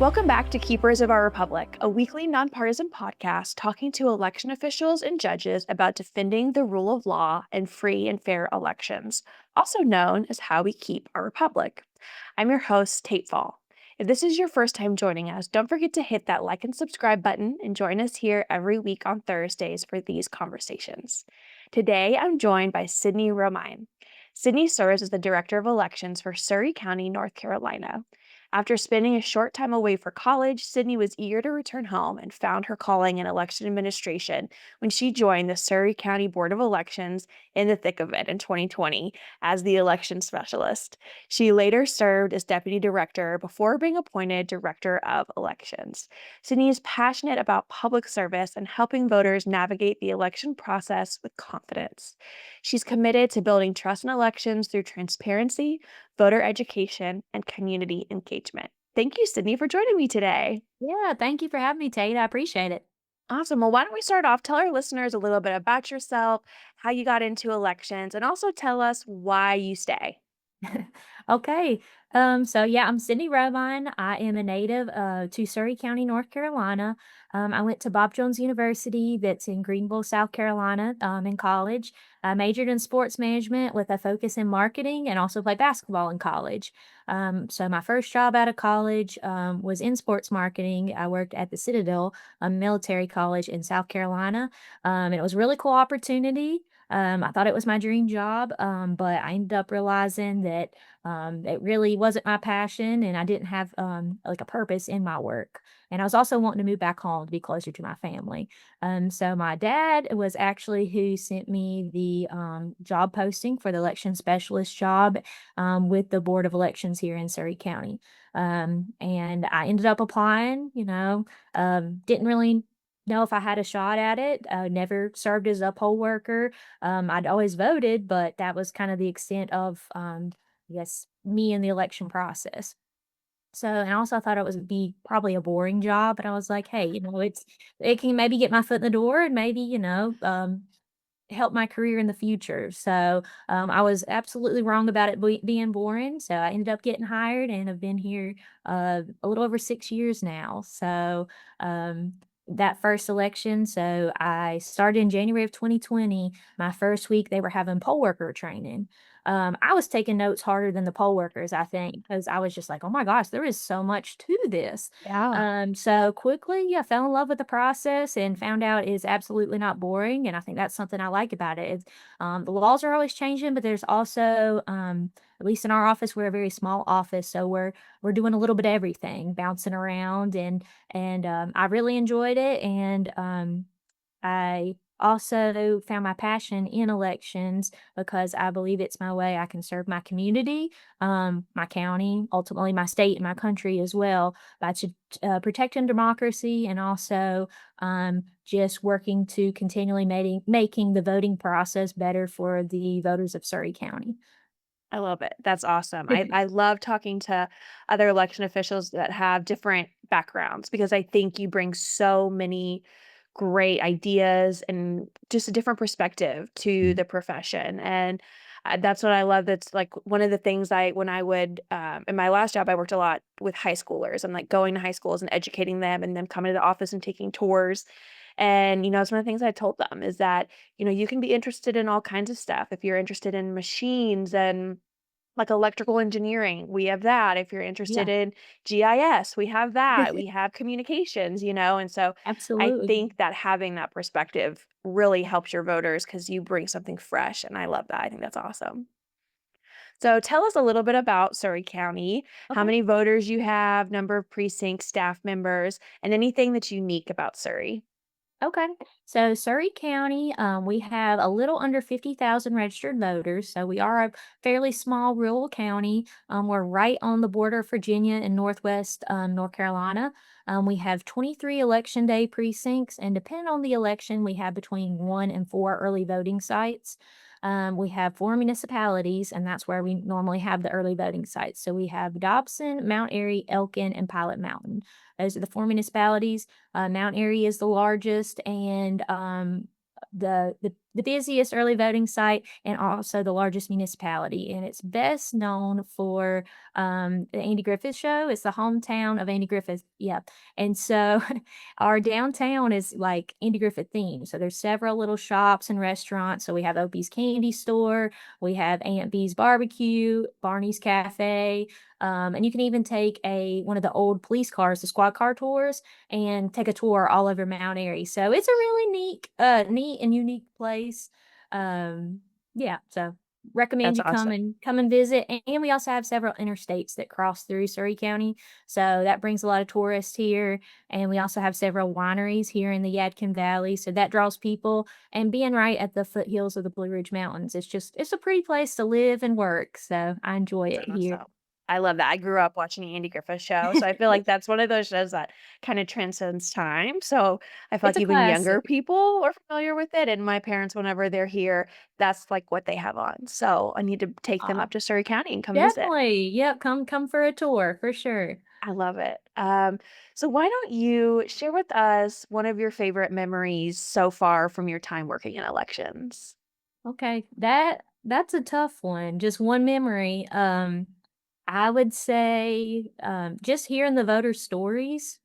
Welcome back to Keepers of Our Republic, a weekly nonpartisan podcast talking to election officials and judges about defending the rule of law and free and fair elections, also known as how we keep our republic. I'm your host, Tate Fall. If this is your first time joining us, don't forget to hit that like and subscribe button and join us here every week on Thursdays for these conversations. Today, I'm joined by Sydney Romine. Sydney serves as the Director of Elections for Surry County, North Carolina. After spending a short time away for college, Sydney was eager to return home and found her calling in election administration when she joined the Surry County Board of Elections in the thick of it in 2020 as the election specialist. She later served as deputy director before being appointed director of elections. Sydney is passionate about public service and helping voters navigate the election process with confidence. She's committed to building trust in elections through transparency, voter education, and community engagement. Thank you, Sydney, for joining me today. Yeah, thank you for having me, Tate. I appreciate it. Awesome. Well, why don't we start off? Tell our listeners a little bit about yourself, how you got into elections, and also tell us why you stay. Okay. I'm Sydney Romine. I am a native to Surry County, North Carolina. I went to Bob Jones University, that's in Greenville, South Carolina, in college. I majored in sports management with a focus in marketing and also played basketball in college. So my first job out of college was in sports marketing. I worked at the Citadel, a military college in South Carolina. And it was a really cool opportunity. I thought it was my dream job, but I ended up realizing that it really wasn't my passion and I didn't have like a purpose in my work. And I was also wanting to move back home to be closer to my family. So my dad was actually who sent me the job posting for the election specialist job with the Board of Elections here in Surry County. And I ended up applying, didn't really know if I had a shot at it. Never served as a poll worker. I'd always voted, but that was kind of the extent of, I guess, me in the election process. So, and also I thought it would be probably a boring job, but I was like, hey, it can maybe get my foot in the door and maybe, help my career in the future. So, I was absolutely wrong about it being boring. So I ended up getting hired and have been here a little over 6 years now. So, that first election, so I started in January of 2020. My first week, they were having poll worker training. I was taking notes harder than the poll workers, I think, because I was just like, oh my gosh, there is so much to this. Yeah. So quickly, yeah, fell in love with the process and found out it's absolutely not boring. And I think that's something I like about it. The laws are always changing, but there's also, at least in our office, we're a very small office, so we're doing a little bit of everything, bouncing around, and I really enjoyed it. And I also found my passion in elections because I believe it's my way I can serve my community, my county, ultimately my state and my country as well by protecting democracy and also just working to continually making the voting process better for the voters of Surry County. I love it. That's awesome. I love talking to other election officials that have different backgrounds because I think you bring so many great ideas and just a different perspective to the profession. And that's what I love. That's like one of the things when I would, in my last job, I worked a lot with high schoolers and like going to high schools and educating them and then coming to the office and taking tours. And, it's one of the things I told them is that, you can be interested in all kinds of stuff. If you're interested in machines and like electrical engineering, we have that. If you're interested Yeah, in GIS, we have that. We have communications, and so I absolutely. think that having that perspective really helps your voters because you bring something fresh, and I love that. I think that's awesome. So tell us a little bit about Surry County, how Okay. many voters you have, number of precincts, staff members, and anything that's unique about Surry. Okay. So Surry County, we have a little under 50,000 registered voters. So we are a fairly small rural county. We're right on the border of Virginia and Northwest North Carolina. We have 23 election day precincts, and depending on the election, we have between 1 and 4 early voting sites. We have 4 municipalities, and that's where we normally have the early voting sites. So we have Dobson, Mount Airy, Elkin, and Pilot Mountain. Those are the 4 municipalities. Mount Airy is the largest, and the the busiest early voting site and also the largest municipality. And it's best known for the Andy Griffith Show. It's the hometown of Andy Griffith. Yep. And so our downtown is like Andy Griffith themed. So there's several little shops and restaurants. So we have Opie's Candy Store, we have Aunt B's Barbecue, Barney's Cafe, and you can even take a one of the old police cars, the squad car tours, and take a tour all over Mount Airy. So it's a really neat and unique place. Yeah, so recommend That's you awesome. come and visit. And we also have several interstates that cross through Surry County. So that brings a lot of tourists here. And we also have several wineries here in the Yadkin Valley. So that draws people. And being right at the foothills of the Blue Ridge Mountains, it's a pretty place to live and work. So I enjoy it here. Awesome. I love that. I grew up watching the Andy Griffith Show, so I feel like that's one of those shows that kinda transcends time, so I feel It's like a even younger classic. people are familiar with it, and my parents, whenever they're here, that's, like, what they have on, so I need to take them Aw, up to Surry County and come visit. definitely. Yep, come for a tour for sure. I love it. So why don't you share with us one of your favorite memories so far from your time working in elections? Okay, that's a tough one. Just one memory. I would say just hearing the voter stories,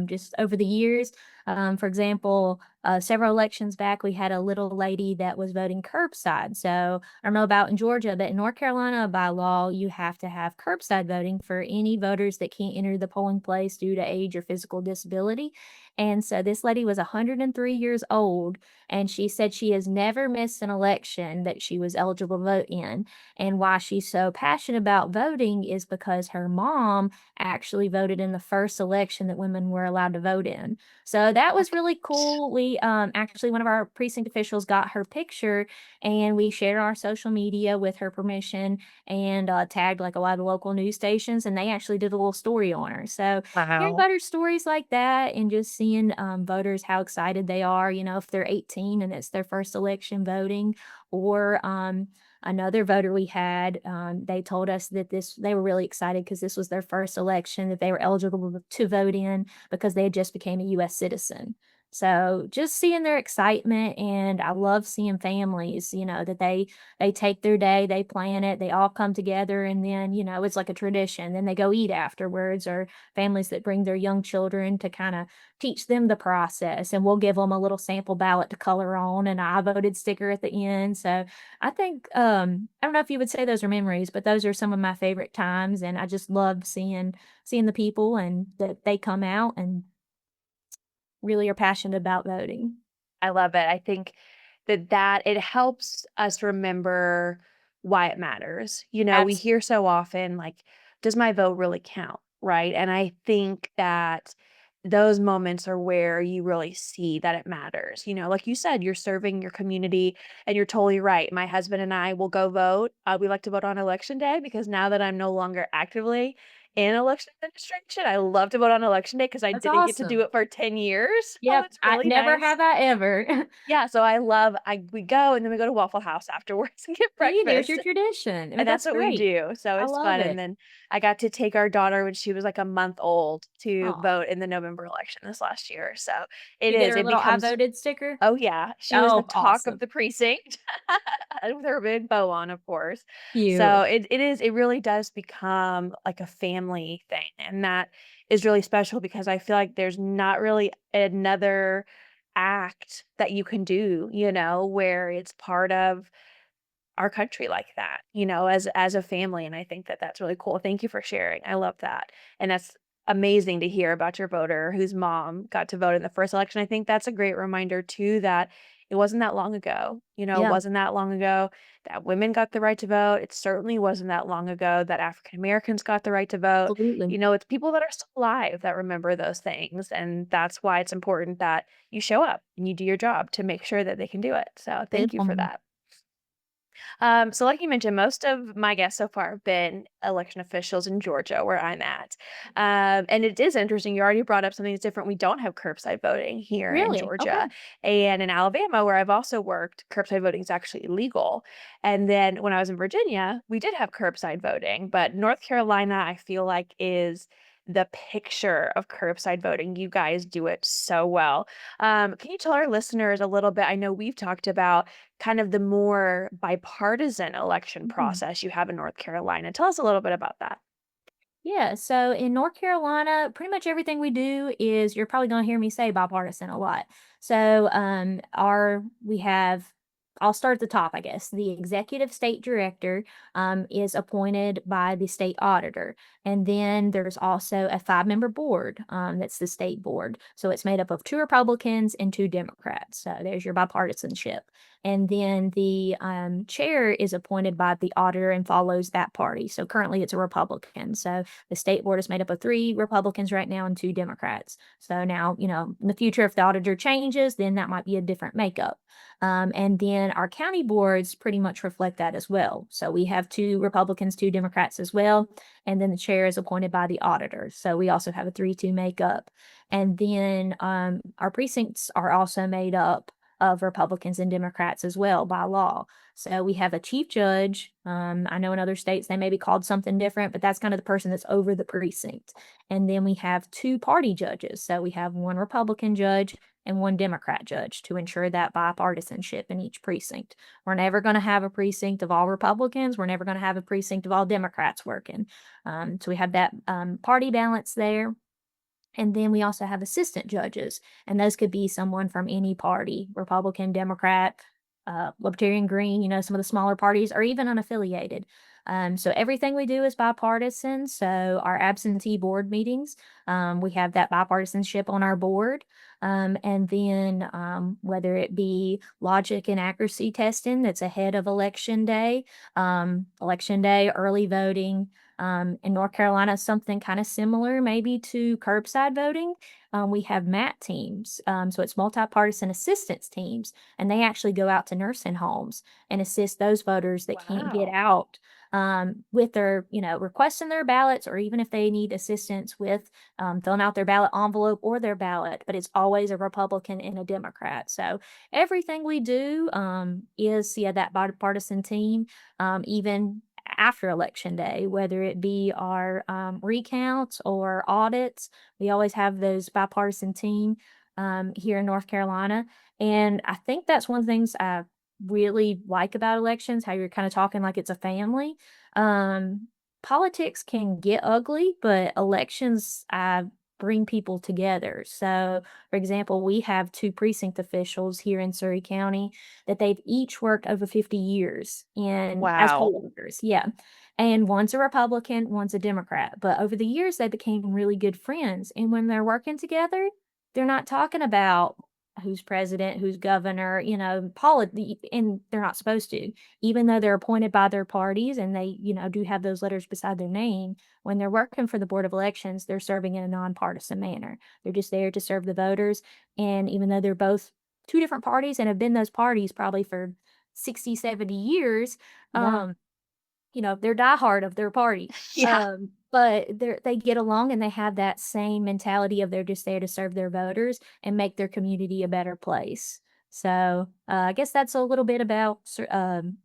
just over the years. For example, several elections back, we had a little lady that was voting curbside. So I don't know about in Georgia, but in North Carolina, by law, you have to have curbside voting for any voters that can't enter the polling place due to age or physical disability. And so this lady was 103 years old, and she said she has never missed an election that she was eligible to vote in. And why she's so passionate about voting is because her mom actually voted in the first election that women were allowed to vote in. So that was really cool. We actually one of our precinct officials got her picture and we shared our social media with her permission and tagged like a lot of local news stations and they actually did a little story on her. So hearing Wow. voter stories like that and just seeing voters how excited they are, if they're 18 and it's their first election voting, or another voter we had, they told us that they were really excited because this was their first election that they were eligible to vote in because they had just became a U.S. citizen. So just seeing their excitement, and I love seeing families, that they take their day, they plan it, they all come together, and then it's like a tradition. Then they go eat afterwards, or families that bring their young children to kind of teach them the process, and we'll give them a little sample ballot to color on, and I voted sticker at the end. So I think, I don't know if you would say those are memories, but those are some of my favorite times, and I just love seeing the people and that they come out and really are passionate about voting. I love it. I think that it helps us remember why it matters. We Abs hear so often, like, does my vote really count? Right. And I think that those moments are where you really see that it matters. Like you said, you're serving your community and you're totally right. My husband and I will go vote. We like to vote on election day because now that I'm no longer actively in election administration, I love to vote on election day because I That's didn't get to do awesome. it for 10 years. So Yep, it's I really never nice. have I ever. Yeah, so I we go and then we go to Waffle House afterwards and get See, there's your breakfast, tradition. I mean, and that's that's what we great. do, so I it's love fun, and it. then I got to take our daughter when she was, like, a month old to Aw. vote in the November election this last year, so You get her a it little "I becomes. voted" sticker? Oh, yeah, she was the Oh, talk of awesome. the precinct with her big bow on, of course. So Cute. it really does become like a family thing, and that is really special because I feel like there's not really another act that you can do, where it's part of our country like that, as a family, and I think that that's really cool. Thank you for sharing. I love that, and that's amazing to hear about your voter whose mom got to vote in the first election. I think that's a great reminder too that it wasn't that long ago. It Yeah, wasn't that long ago that women got the right to vote. It certainly wasn't that long ago that African Americans got the right to vote. absolutely. It's people that are still alive that remember those things, and that's why it's important that you show up and you do your job to make sure that they can do it. So, Good thank you for one. that. So like you mentioned, most of my guests so far have been election officials in Georgia, where I'm at. And it is interesting. You already brought up something that's different. We don't have curbside voting here in Really? Georgia. Okay. And in Alabama, where I've also worked, curbside voting is actually illegal. And then when I was in Virginia, we did have curbside voting. But North Carolina, I feel like, is the picture of curbside voting. You guys do it so well. Can you tell our listeners a little bit? I know we've talked about kind of the more bipartisan election Mhm. process you have in North Carolina. Tell us a little bit about that. Yeah, so in North Carolina, pretty much everything we do is you're probably going to hear me say bipartisan a lot. So, our we have I'll start at the top, I guess. The executive state director is appointed by the state auditor. And then there's also a 5 member board that's the state board. So it's made up of two Republicans and two Democrats. So there's your bipartisanship. And then the chair is appointed by the auditor and follows that party. So currently it's a Republican. So the state board is made up of three Republicans right now and two Democrats. So now, in the future, if the auditor changes, then that might be a different makeup. And then our county boards pretty much reflect that as well. So we have two Republicans, two Democrats as well. And then the chair is appointed by the auditor. So we also have a 3-2 makeup. And then our precincts are also made up of Republicans and Democrats as well by law. So we have a chief judge. I know in other states they may be called something different, but that's kind of the person that's over the precinct. And then we have two party judges. So we have one Republican judge and one Democrat judge to ensure that bipartisanship in each precinct. We're never going to have a precinct of all Republicans. We're never going to have a precinct of all Democrats working. So we have that party balance there. And then we also have assistant judges, and those could be someone from any party, Republican, Democrat, Libertarian, Green, some of the smaller parties, or even unaffiliated. So everything we do is bipartisan. So our absentee board meetings, we have that bipartisanship on our board. And then whether it be logic and accuracy testing that's ahead of election day, early voting, in North Carolina, something kind of similar, maybe to curbside voting. We have MAT teams. So it's multi-partisan assistance teams, and they actually go out to nursing homes and assist those voters that can't get Wow. out with their, requesting their ballots, or even if they need assistance with filling out their ballot envelope or their ballot. But it's always a Republican and a Democrat. So everything we do is, yeah, that bipartisan team, even after election day, whether it be our recounts or audits. We always have those bipartisan team here in North Carolina. And I think that's one of the things I really like about elections, how you're kind of talking like it's a family. Um, Politics can get ugly, but elections, bring people together. So, for example, we have two precinct officials here in Surry County that they've each worked over 50 years in as Wow. poll workers, yeah. And one's a Republican, one's a Democrat, but over the years, they became really good friends, and when they're working together, they're not talking about who's president, who's governor, and they're not supposed to. Even though they're appointed by their parties and they, do have those letters beside their name, when they're working for the Board of Elections, they're serving in a nonpartisan manner. They're just there to serve the voters, and even though they're both 2 different parties and have been those parties probably for 60, 70 years, Yeah. they're diehard of their party. Yeah. But they get along and they have that same mentality of they're just there to serve their voters and make their community a better place. So, I guess that's a little bit about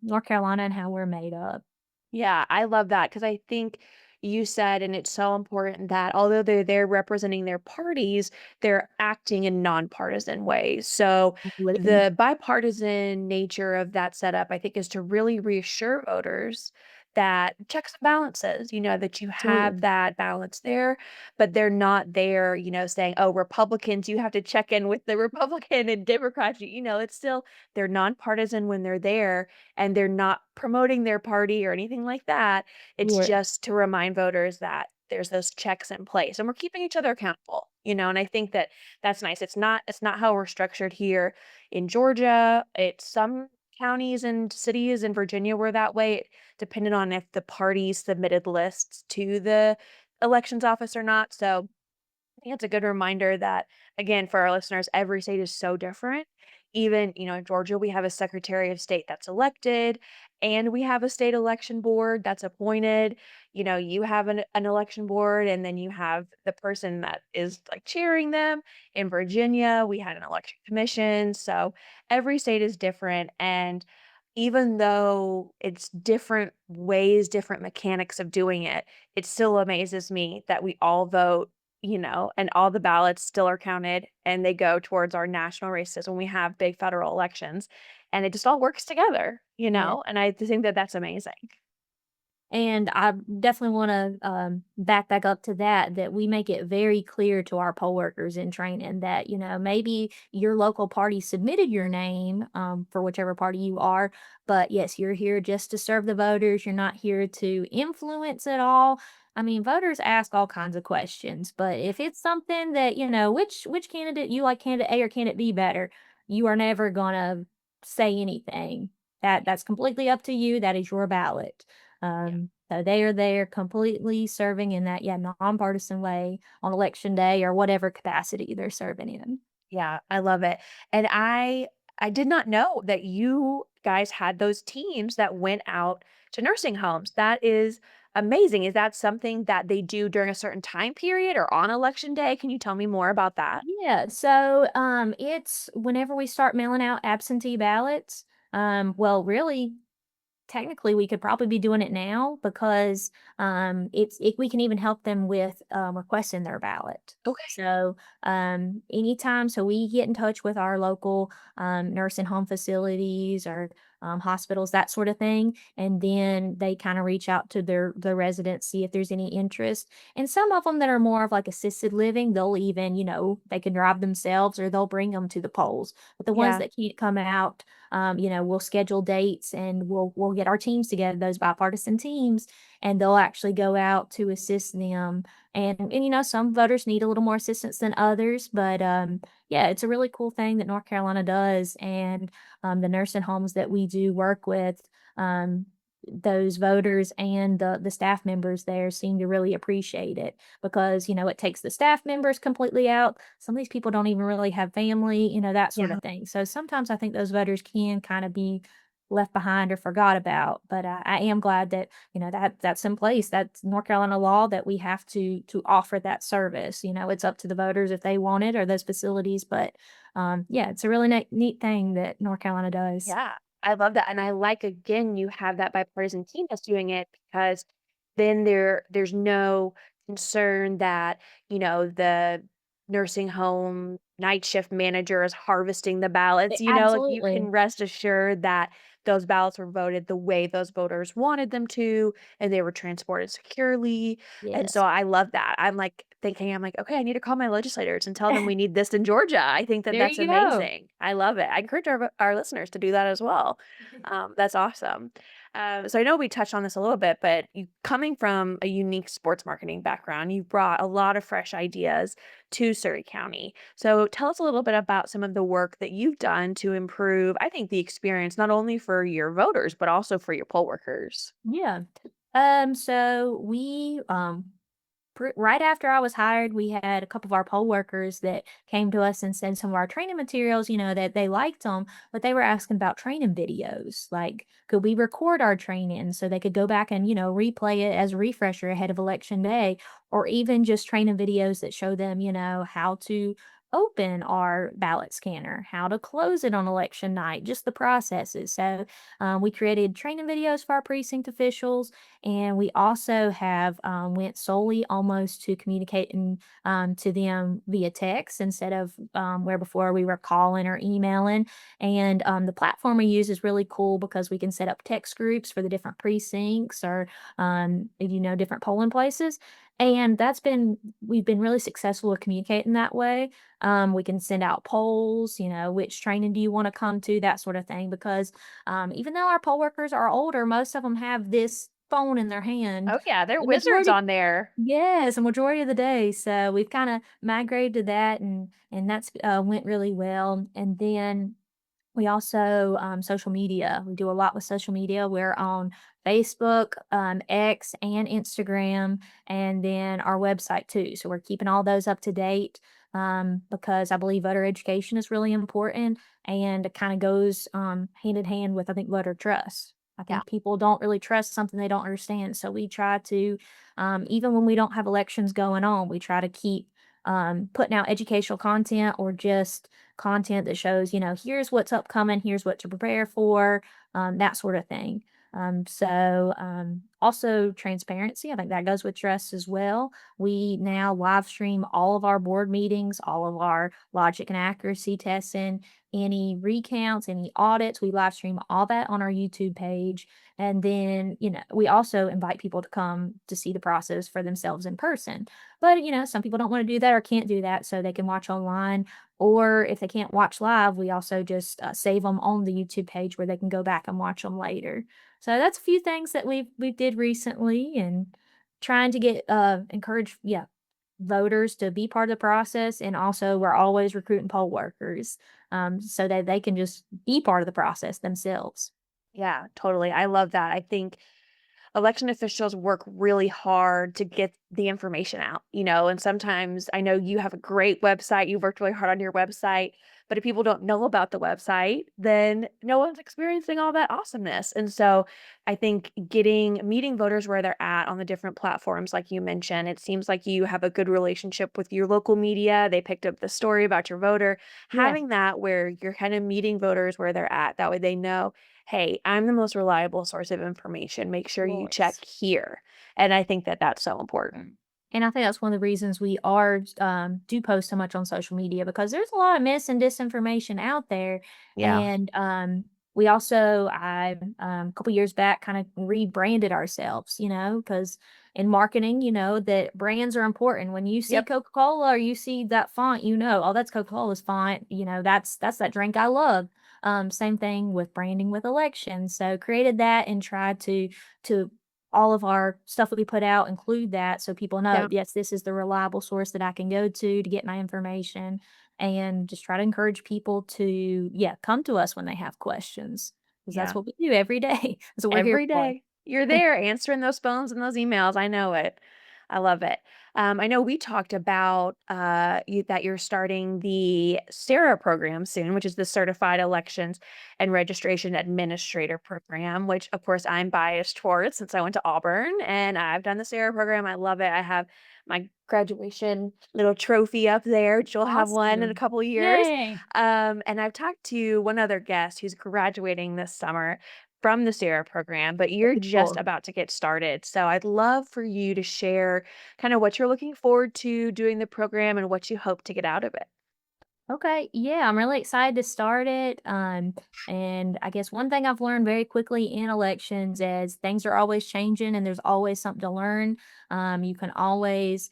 North Carolina and how we're made up. Yeah, I love that because I think you said, and it's so important that although they're there representing their parties, they're acting in nonpartisan ways. So Absolutely. the bipartisan nature of that setup, I think, is to really reassure voters that checks and balances, that you Absolutely. have that balance there, but they're not there, saying, oh, Republicans, you have to check in with the Republican and Democrats. It's still, they're nonpartisan when they're there and they're not promoting their party or anything like that. It's Sure. just to remind voters that there's those checks in place and we're keeping each other accountable, and I think that that's nice. It's not how we're structured here in Georgia. It's some counties and cities in Virginia were that way, depending on if the parties submitted lists to the elections office or not. So I think it's a good reminder that, again, for our listeners, every state is so different. Even, in Georgia, we have a Secretary of State that's elected, and we have a state election board that's appointed. You have an election board, and then you have the person that is like cheering them. In Virginia, we had an election commission. So every state is different. And even though it's different ways, different mechanics of doing it, it still amazes me that we all vote, and all the ballots still are counted and they go towards our national races when we have big federal elections. And it just all works together, Yeah. and I think that that's amazing. And I definitely wanna, back up to that, that we make it very clear to our poll workers in training that, maybe your local party submitted your name, for whichever party you are, but yes, you're here just to serve the voters. You're not here to influence at all. I mean, voters ask all kinds of questions, but if it's something that, which candidate you like, candidate A or candidate B better, you are never gonna say anything. That's completely up to you. That is your ballot. Yeah. So they are there completely serving in that, yeah, nonpartisan way on election day or whatever capacity they're serving in. Yeah, I love it. And I did not know that you guys had those teams that went out to nursing homes. That is amazing. Is that something that they do during a certain time period or on election day? Can you tell me more about that? Yeah, so it's whenever we start mailing out absentee ballots. Well, really, technically, we could probably be doing it now because, we can even help them with, requesting their ballot. Okay. So, anytime so we get in touch with our local, nursing home facilities or, hospitals, that sort of thing, and then they kinda reach out to their residents, see if there's any interest, and some of them that are more of, like, assisted living, they'll even, they can drive themselves or they'll bring them to the polls, but the ones Yeah. that can't come out, we'll schedule dates and we'll get our teams together, those bipartisan teams, and they'll actually go out to assist them. And some voters need a little more assistance than others, but yeah, it's a really cool thing that North Carolina does, and the nursing homes that we do work with. Um, those voters and the staff members there seem to really appreciate it because it takes the staff members completely out. Some of these people don't even really have family, that sort Yeah. of thing. So sometimes I think those voters can kind of be left behind or forgot about. But I am glad that that's in place. That's North Carolina law that we have to offer that service. It's up to the voters if they want it or those facilities. But yeah, it's a really neat thing that North Carolina does. Yeah, I love that, and I like, again, you have that bipartisan team that's doing it because then there's no concern that, the nursing home night shift manager is harvesting the ballots, like, you Absolutely. can rest assured that those ballots were voted the way those voters wanted them to, and they were transported securely, and so Yes. I love that. I'm like, "Okay, I need to call my legislators and tell them we need this in Georgia." I think that There that's you go. amazing. I love it. I encourage our listeners to do that as well. That's awesome. So I know we touched on this a little bit, but you coming from a unique sports marketing background, you brought a lot of fresh ideas to Surrey County. So tell us a little bit about some of the work that you've done to improve, I think, the experience not only for your voters, but also for your poll workers. Yeah. So we right after I was hired, we had a couple of our poll workers that came to us and sent some of our training materials, that they liked them, but they were asking about training videos. Like, could we record our training so they could go back and, replay it as a refresher ahead of election day, or even just training videos that show them, how to open our ballot scanner, how to close it on election night, just the processes. So we created training videos for our precinct officials, and we also have went solely almost to communicating to them via text instead of where before we were calling or emailing. And the platform we use is really cool because we can set up text groups for the different precincts or different polling places. And we've been really successful with communicating that way. We can send out polls, which training do you want to come to, that sort of thing. Because even though our poll workers are older, most of them have this phone in their hand Oh yeah, they're the wizards majority. on there. Yes, a majority of the day. So we've kinda migrated to that, and that's, went really well. And then we also, social media. We do a lot with social media. We're on Facebook, X, and Instagram, and then our website too. So we're keeping all those up to date, because I believe voter education is really important, and it kind of goes hand in hand with, I think, voter trust. I Yeah. think people don't really trust something they don't understand. So we try to, even when we don't have elections going on, we try to keep putting out educational content or just content that shows, here's what's upcoming, here's what to prepare for, that sort of thing. Also transparency, I think that goes with trust as well. We now live stream all of our board meetings, all of our logic and accuracy testing, any recounts, any audits, we live stream all that on our YouTube page. And then, we also invite people to come to see the process for themselves in person. But, some people don't want to do that or can't do that, so they can watch online. Or if they can't watch live, we also just save them on the YouTube page where they can go back and watch them later. So that's a few things that we did recently, and trying to get encourage, yeah, voters to be part of the process. And also we're always recruiting poll workers, so that they can just be part of the process themselves. Yeah, totally. I love that. I think election officials work really hard to get the information out, and sometimes I know you have a great website, you've worked really hard on your website, but if people don't know about the website, then no one's experiencing all that awesomeness. And so I think meeting voters where they're at on the different platforms, like you mentioned, it seems like you have a good relationship with your local media. They picked up the story about your voter. Yeah, Having that where you're kind of meeting voters where they're at, that way they know, hey, I'm the most reliable source of information. Make of sure you check course. here. And I think that that's so important. And I think that's one of the reasons we are do post so much on social media, because there's a lot of mis and disinformation out there. Yeah. And we also, a couple years back, kind of rebranded ourselves, because in marketing, that brands are important. When you see Yep. Coca Cola or you see that font, oh, that's Coca Cola's font. That's that drink I love. Same thing with branding with elections. So created that and tried to all of our stuff that we put out include that, so people know, Yeah. yes, this is the reliable source that I can go to get my information. And just try to encourage people to, yeah, come to us when they have questions, because that's Yeah. what we do every day. That's what we're here Every for. day. You're there answering those phones and those emails. I know it. I love it. I know we talked about that you're starting the SARA program soon, which is the Certified Elections and Registration Administrator program, which of course I'm biased towards since I went to Auburn and I've done the SARA program. I love it. I have my graduation little trophy up there, which you'll have one in a Awesome. couple years. Yay. And I've talked to one other guest who's graduating this summer from the SARA program, but you're Very just cool. about to get started. So I'd love for you to share kind of what you're looking forward to doing the program and what you hope to get out of it. Okay, yeah, I'm really excited to start it. And I guess one thing I've learned very quickly in elections is things are always changing and there's always something to learn. You can always,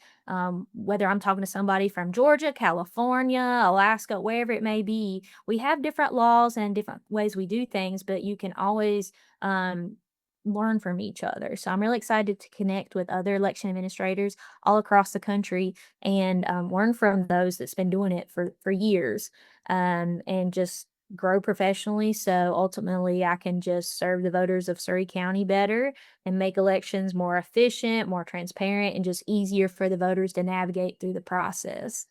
whether I'm talking to somebody from Georgia, California, Alaska, wherever it may be, we have different laws and different ways we do things, but you can always um, learn from each other. So I'm really excited to connect with other election administrators all across the country and learn from those that's been doing it for years, and just grow professionally. So ultimately, I can just serve the voters of Surry County better and make elections more efficient, more transparent, and just easier for the voters to navigate through the process.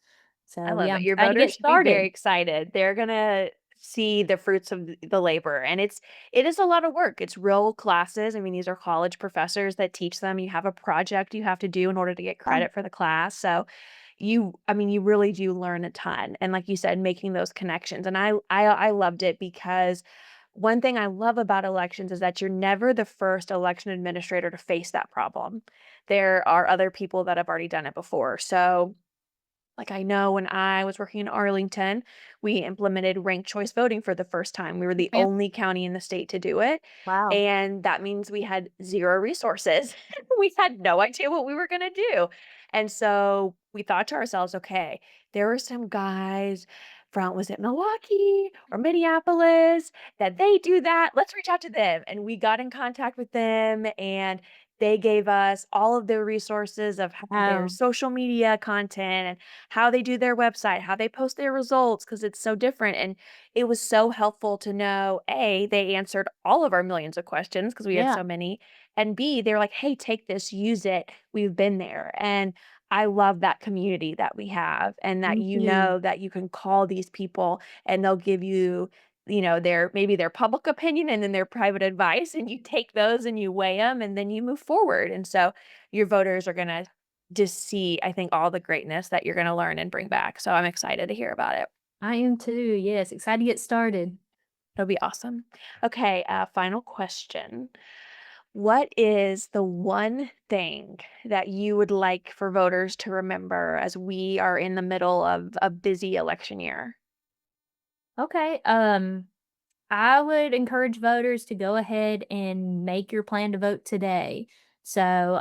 I So love yeah, it. I'm Your excited to voters get should be very started. excited. They're gonna see the fruits of the labor, and it is a lot of work. It's real classes. I mean, these are college professors that teach them. You have a project you have to do in order to get Yeah, credit for the class. So I mean, you really do learn a ton. And like you said, making those connections. And I loved it because one thing I love about elections is that you're never the first election administrator to face that problem. There are other people that have already done it before. So like, I know when I was working in Arlington, we implemented ranked choice voting for the first time. We were the yeah. only county in the state to do it. Wow. And that means we had zero resources. We had no idea what we were going to do. And so we thought to ourselves, okay, there were some guys from, was it Milwaukee or Minneapolis, that they do that? Let's reach out to them. And we got in contact with them and they gave us all of their resources of their Wow. social media content, how they do their website, how they post their results, because it's so different. And it was so helpful to know A, they answered all of our millions of questions because we had Yeah. so many. And B, they're like, hey, take this, use it. We've been there. And I love that community that we have, and that Me too. that you can call these people and they'll give you, their maybe their public opinion and then their private advice, and you take those and you weigh them and then you move forward. And so your voters are going to just see, I think, all the greatness that you're gonna learn and bring back. So I'm excited to hear about it. I am too. Yes, excited to get started. It'll be awesome. Okay, final question. What is the one thing that you would like for voters to remember as we are in the middle of a busy election year? Okay. I would encourage voters to go ahead and make your plan to vote today. So,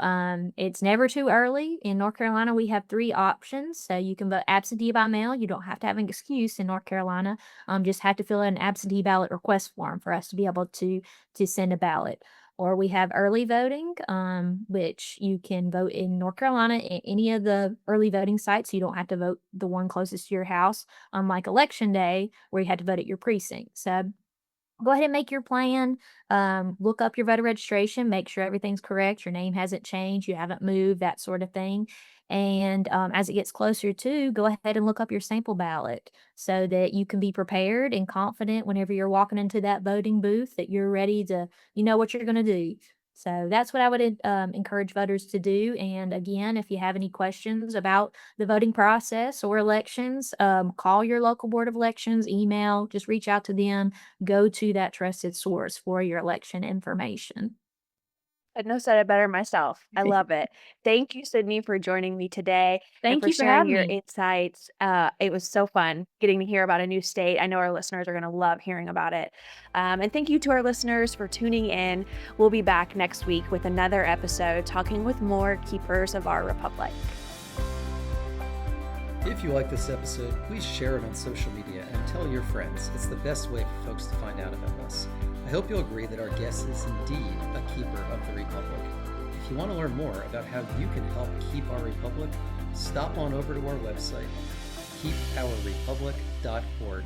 it's never too early. In North Carolina, we have 3 options. So you can vote absentee by mail. You don't have to have an excuse in North Carolina. Just have to fill in an absentee ballot request form for us to be able to send a ballot. Or we have early voting, which you can vote in North Carolina at any of the early voting sites. You don't have to vote the one closest to your house, unlike election day, where you had to vote at your precinct. So go ahead and make your plan. Look up your voter registration, make sure everything's correct, your name hasn't changed, you haven't moved, that sort of thing. And as it gets closer to, go ahead and look up your sample ballot so that you can be prepared and confident whenever you're walking into that voting booth that you're ready to, you know what you're going to do. So that's what I would encourage voters to do. And again, if you have any questions about the voting process or elections, call your local board of elections, email, just reach out to them, go to that trusted source for your election information. Couldn't have said it better myself. I love it. Thank you, Sydney, for joining me today and Thank for you for sharing having your me. insights. It was so fun getting to hear about a new state. I know our listeners are going to love hearing about it. And thank you to our listeners for tuning in. We'll be back next week with another episode talking with more keepers of our republic. If you like this episode, please share it on social media and tell your friends. It's the best way for folks to find out about us. I hope you'll agree that our guest is indeed a keeper of the Republic. If you want to learn more about how you can help keep our Republic, stop on over to our website, keepourrepublic.org.